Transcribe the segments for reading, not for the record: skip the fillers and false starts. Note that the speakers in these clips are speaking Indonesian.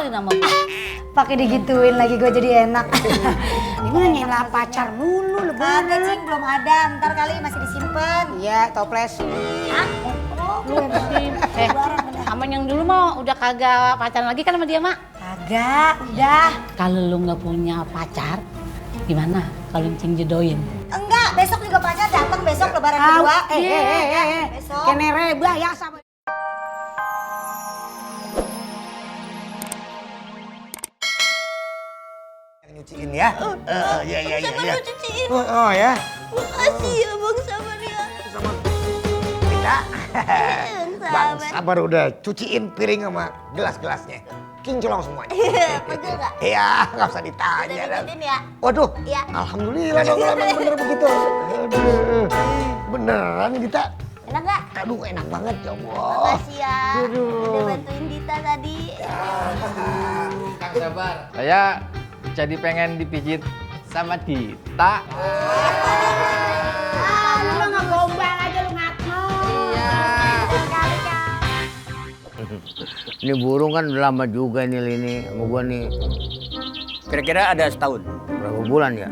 kenalin sama gue. Pakai digituin lagi gue jadi enak. Ini nyelah pacar mulu lebaran. Kagak Cing, belum ada. Ntar kali masih disimpan. Iya, toples. Hah? Lu sih. Sama yang dulu mah udah kagak pacaran lagi kan sama dia, Mak? Kagak, udah. Kalau lu nggak punya pacar, gimana kalau Cing jodohin? Enggak, besok juga pacar datang besok lebaran kedua. Besok. Kene reba ya sama. Nyuciin ya. Iya. Siapa lu cuciin? Oh ya. Makasih ya Bang Sabar ya. Sama kita. Bang Sabar. Sabar udah cuciin piring sama gelas-gelasnya. Kinclong semuanya. Betul nggak? Iya, nggak usah ditanya. Udah Dan. dibikin ya? Waduh, Iya. alhamdulillah dong memang bener begitu. Aduh, beneran kita. Enak nggak? Aduh, enak banget ya Allah. Makasih ya. Aduh. Udah bantuin Dita tadi. Kang Sabar, saya jadi pengen dipijit sama Dita. Lu nggak gombal aja lu ngaco. Ini burung kan udah lama juga nih ini sama gua nih. Kira-kira ada setahun. Berapa bulan ya?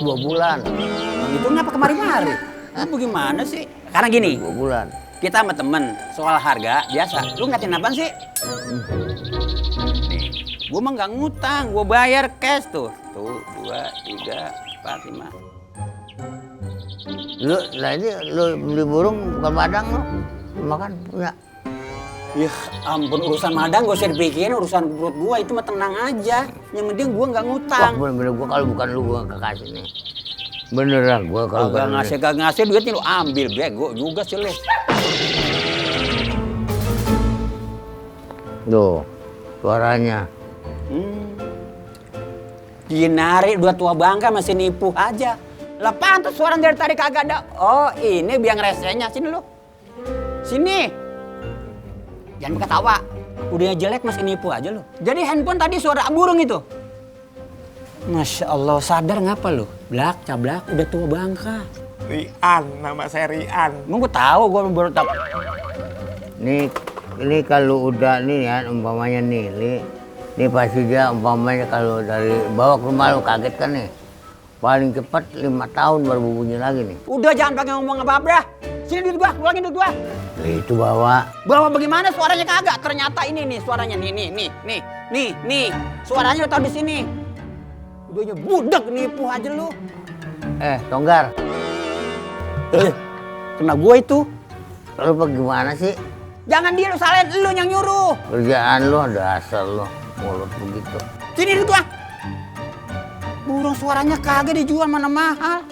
2 bulan. Bang itu ngapa kemari-mari? Lu bagaimana sih? Karena gini, 2 bulan. kita sama temen soal harga biasa. Lu ngatin apaan sih? Nih, gua mah nggak ngutang, gua bayar cash tuh. Tuh, 2, 3, 4, 5. Lu lah ini lu beli burung bukan madang lu. Makan punya. Ya ampun, urusan madang gak usah dipikirin, urusan perut gua itu mah tenang aja. Yang penting gua nggak Wah ngutang. bener-bener gua kalau bukan lu gua gak kasih nih. Beneran gua kalau Kagak ngasih duitnya lu ambil, bego juga sih lu. Tuh, suaranya. Ginari udah tua bangka masih nipu aja. Lah pantas suara dari tadi kagak ada. Oh ini biang resenya, sini lu. Sini. Jangan ketawa. Udah jelek masih nipu aja lu. Jadi handphone tadi suara burung itu. Masya Allah, sadar ngapa lu? Blak, cablak, udah tua bangka. Rian, nama saya Rian. Emang gue tahu, gue baru tahu. Ini kalau udah nih ya umpamanya nih, ini pasti dia umpamanya kalau dari bawa ke rumah lu kaget kan nih. Paling cepat 5 tahun baru bunyi lagi nih. Udah jangan pakai ngomong apa-apa dah. Sini duit gua, keluarin duit gua. Itu bawa. Bawa bagaimana suaranya kagak? Ternyata ini nih suaranya nih. Suaranya udah tahu di sini. Udahnya budak nipu aja lu. Tonggar. Kena gua itu. Lu bagaimana sih? Jangan dia lu salahin, lu yang nyuruh. Kerjaan lu ada asal lu. Mulut begitu. Sini duit gua. Burung suaranya kagak dijual mana mahal.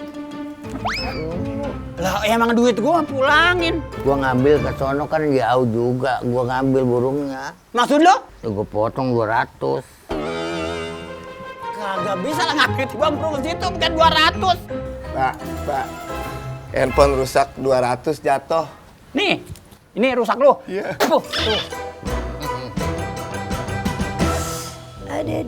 Lah emang duit gua pulangin. Gua ngambil ke sono kan jauh juga. Gua ngambil burungnya. Maksud lu? Gua potong 200. Kagak bisa lah ngambil gua burung situ bukan 200. Pak. Handphone rusak 200 jatuh. Nih, ini rusak lu. Iya. Tuh. Ada.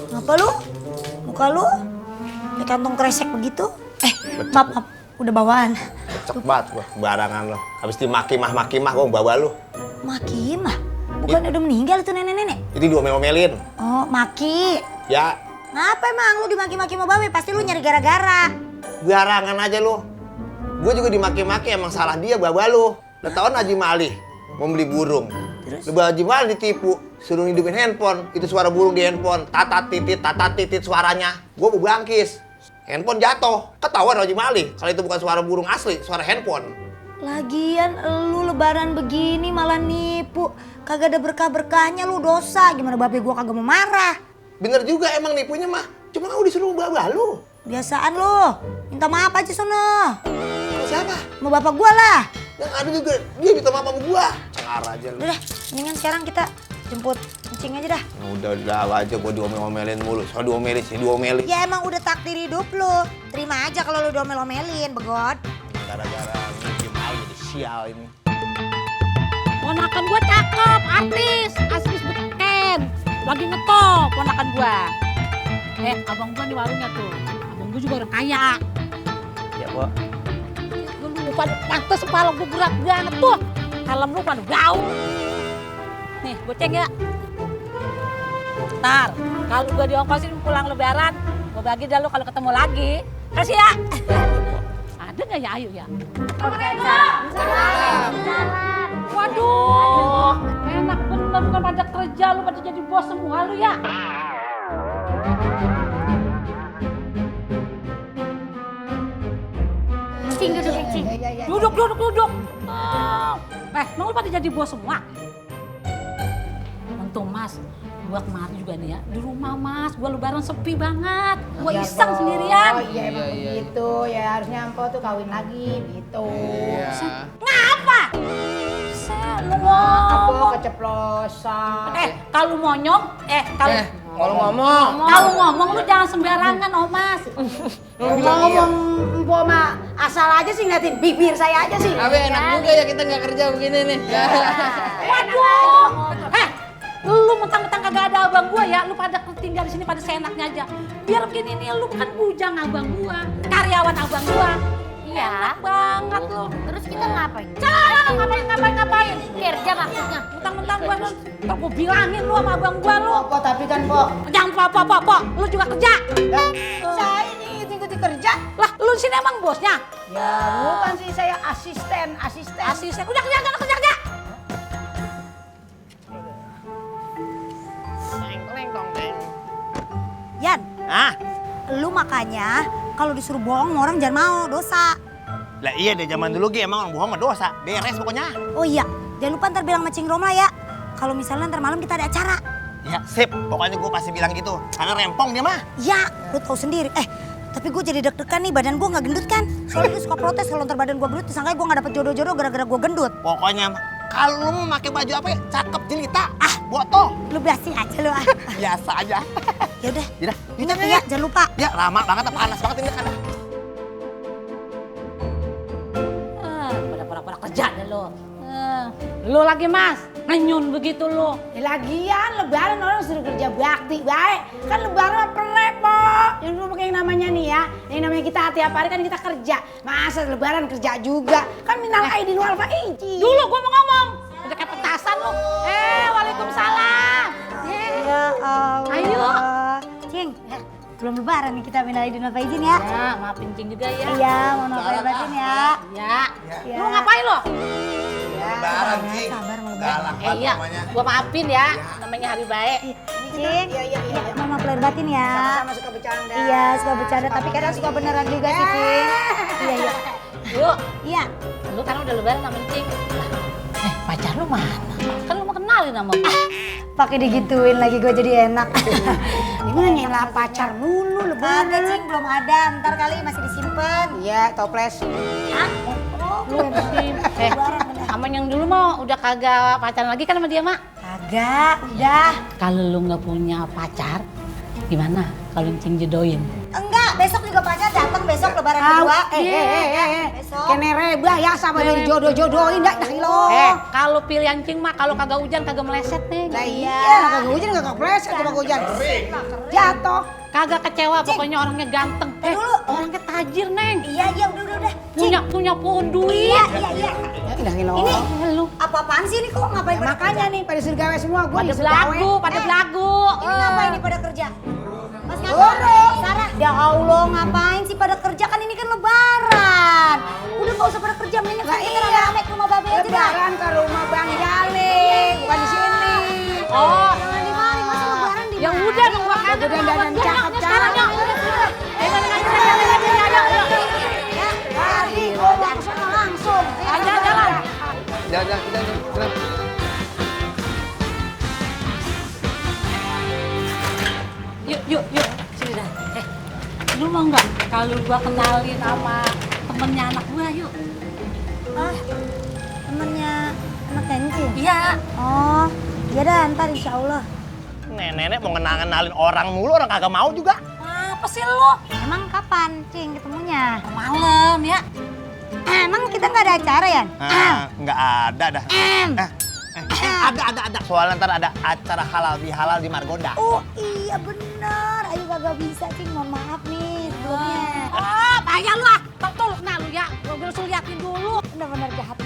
Ngapa lu? Muka lu kayak kantong kresek begitu? Maaf, udah bawaan. Cek banget gua, barangan lo. Habis dimaki mah gua bawa lu. Maki mah? Bukan udah meninggal tuh nenek-nenek? Itu diomel-omelin. Oh, maki. Ya, Ngapa emang lu dimaki-maki sama babe? Pasti lu nyari gara-gara. barangan aja lu. Gua juga dimaki-maki emang salah dia bawa lu. Udah tahun Haji Malih mau beli burung. Terus? Lepas Haji Malih ditipu, suruh hidupin handphone. Itu suara burung di handphone. Tata titit suaranya. Gua mau bangkis. Handphone jatuh. Ketahuan Haji Malih. Kalau itu bukan suara burung asli, suara handphone. Lagian lu lebaran begini malah nipu. Kagak ada berkah-berkahnya, lu dosa. Gimana babe gua kagak mau marah? Bener juga emang nipunya mah. Cuma aku disuruh bawa lu. Biasaan lu. Minta maaf aja sono. Siapa? Sama bapak gua lah. Yang ada juga dia minta maaf sama gua. Cengar aja lu. Udah dah, mendingan sekarang kita jemput encing aja dah. Udah aja gua diomel-omelin mulu. Soal diomelin. Ya emang udah takdir hidup lu. Terima aja kalau lu diomel-omelin, begot. Gara-gara Haji Malih jadi sial ini. Ponakan gua cakep, artis beken. Lagi ngetop ponakan gua. Abang gua di warungnya tuh. Abang gua juga orang kaya. Ya, Pak. Gua pada pantes kepala gue berat banget tuh. Helm lu pada bau. Nih, goceng ya. Ntar, kalau gue diongkosin pulang lebaran, gue bagi dah lu kalau ketemu lagi. Kasih ya. Ada nggak ya Ayu ya? Waduh, enak bener bukan pada kerja lu pada jadi bos semua lu ya. Cing, duduk, Cing. Duduk. Emang lu pada jadi bos semua? Untung Mas, gua kemarin juga nih ya, di rumah Mas, gua lebaran sepi banget. Gua iseng sendirian. Oh iya emang begitu ya, harusnya Empo tuh kawin lagi gitu. Ngapa? Lu Empo ngomong. keceplosan. Kalau monyong, Kalau ngomong. kalau ngomong lu jangan sembarangan, Mas. Ngomong Empo mah asal aja sih ngeliatin bibir saya aja sih. Tapi enak juga ya kita nggak kerja begini nih. Waduh. Lu mentang-mentang kagak ada abang gua ya, lu pada tinggal di sini pada seenaknya aja. Biar begini nih, lu bukan bujang abang gua, karyawan abang gua. Iya. Enak banget lu. Terus kita ngapain? Jangan ngapain. Kerja maksudnya. Mentang-mentang gua, ntar gua bilangin lu sama abang gua lu. Po tapi kan Po, Jangan po, lu juga kerja. saya ini ikut kerja. Lah, lu di sini emang bosnya? Ya bukan sih, saya asisten. Asisten. Udah kerja. Yan, Ah, lu makanya kalau disuruh bohong orang jangan mau, dosa. lah iya deh zaman dulu emang orang bohong mah dosa. Beres pokoknya. Oh iya, jangan lupa ntar bilang sama Cing Romla ya. Kalau misalnya ntar malam kita ada acara. Ya, sip. Pokoknya gue pasti bilang gitu. Karena rempong dia mah. Ya, lu tahu sendiri. Tapi gue jadi deg-degan nih, badan gue nggak gendut kan. Soalnya dia suka protes kalau ntar badan gue gendut, disangka gue nggak dapet jodoh-jodoh gara-gara gue gendut. Pokoknya kalau lu mau pakai baju apa ya, cakep jelita. Botoh. Lu biasin aja lu ah. Biasa aja. Yaudah, Yaudah, ingat ya, jangan lupa. Ya, lama banget, panas banget ini kan. Pada pura-pura kerja deh lu. Lu lagi Mas, ngenyun begitu lu. Lagian lebaran orang suruh kerja bakti baik. Kan lebaran perek, Po. Yang dulu pakai yang namanya nih ya, yang namanya kita tiap hari kan kita kerja. Masa lebaran kerja juga? Kan minal aidin wal faizin. Dulu gua mau ngomong, udah kayak petasan lu. Waalaikumsalam. Ya Allah. Ayo. Cing, belum lebaran nih kita minal aidin wal faizin ya. Ya, maafin Cing juga ya. Iya, mohon maaf lahir batin ya. Ya. Ya. Lu ngapain lo? Lebaran, Cing. Sabar mau lebaran. Galak banget Iya, namanya. gua maafin ya. Namanya hari baik. Cing, Iya. mohon maaf lahir batin ya. Sama suka bercanda. Iya, suka bercanda tapi kadang suka beneran juga sih, Cing. Iya. Lu, Iya. lu kan udah lebaran sama Cing. Pacar lu mana? Kan lu mau kenalin sama gua. Pakai digituin lagi gue jadi enak. Ini nanya pacar mulu lebaran. Kagak, Cing, belum ada. Ntar kali masih disimpan. Iya, toples. Lu sih. Sama yang dulu mau udah kagak pacaran lagi kan sama dia, Mak? Kagak, udah. Kalau lu nggak punya pacar, gimana kalau Cing jodohin? Enggak, besok juga pacar datang besok lebaran kedua. Besok. Kene reba ya sama dari jodoh-jodohin dah lo. Kalau pilihan Cing mah kalau kagak hujan kagak meleset nih. Lah iya, kagak hujan kagak pleset coba hujan. Jatuh. Kagak kecewa pokoknya orangnya ganteng. Dulu. Orangnya tajir, Neng. Iya, udah. Punya pohon duit. Iya. Ilahi lo. Ini Lu apa-apaan sih ini kok ngapain Ya, pada makanya nih pada suruh gawe semua gue pada belagu, pada belagu. Ini ngapain nih pada kerja? Mas Urus. ngapain? Sarah, ya Allah ngapain sih pada kerja kan ini kan lebaran. Udah gak usah pada kerja, mendingan Lah kita iya. rame-rame ke rumah babe aja dah. Lebaran ke rumah Bang Jali, bukan di sini. Oh, Jangan di mari, masa lebaran di yang udah dong gua kan. Udah dandan Sekarang yuk. Ya, tadi ngomong sana langsung. Jalan. Jalan. Yuk. Sini dah. Lu mau nggak kalau gua kenalin sama temennya anak gua, yuk. Ah, temennya anak kencing. Iya. Oh, iya dah ntar insya Allah. Nenek mau ngenalin orang mulu, orang kagak mau juga. Apa sih lu? Emang kapan, Cing, ketemunya? Malam ya. Emang kita nggak ada acara ya? Nggak ada dah. Ada. Soalnya ntar ada acara halal bihalal di Margonda. Oh iya bener, Ayu kagak bisa Cing, mohon maaf nih sebelumnya. Oh, payah lu ah. Betul, nah lu ya. Gue suruh liatin dulu. Bener-bener jahat.